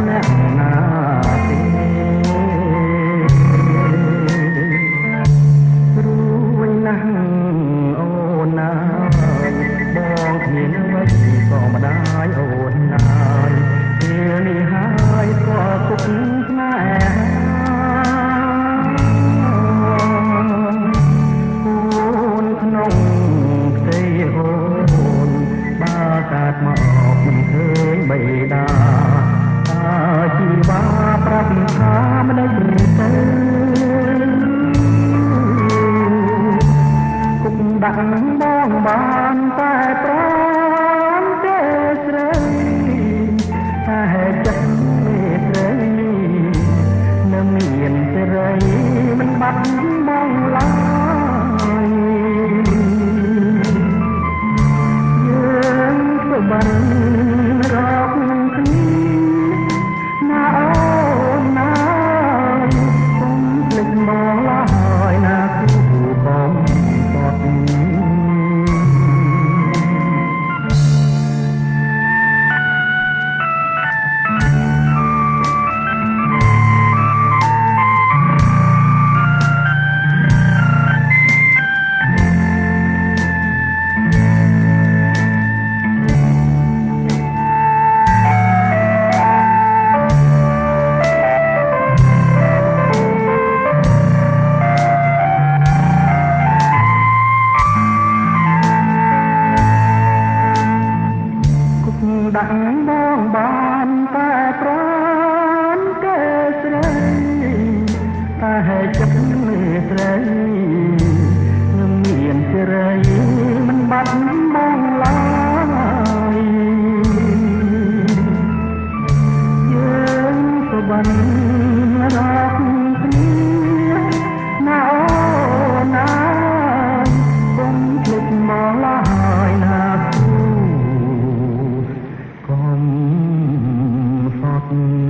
អ្នកណាទេរួយណាស់អូនណាបងគ្មានអ្វីក៏ម្ដាយអូនណាពេលនេះហើយក៏ទុកស្នេហាអូនក្នុងផ្ទៃអូនបើកាត់មកមិនឃើញបេដាជីវ៉ាប្រាប់ថាមិនដឹងទៅគុំដាក់បងបានតែប្រាំទេស្រីតែចិត្តមេត្រីនៅមានសេរីមិនបាត់បងឡើយយើងធ្វើបានរកគ្នាណាអូនណាគុំភ្លេចមកឡើយណាគូកំតត់ដាក់បងបានតែប្រានគេស្រីតែចិត្តស្រីនឹងមានសេរីមិនបាត់បងឡើយយើងក៏បានរកគ្នាណាអូណាគុំភ្លេចមកឡើយណាគូកំសត់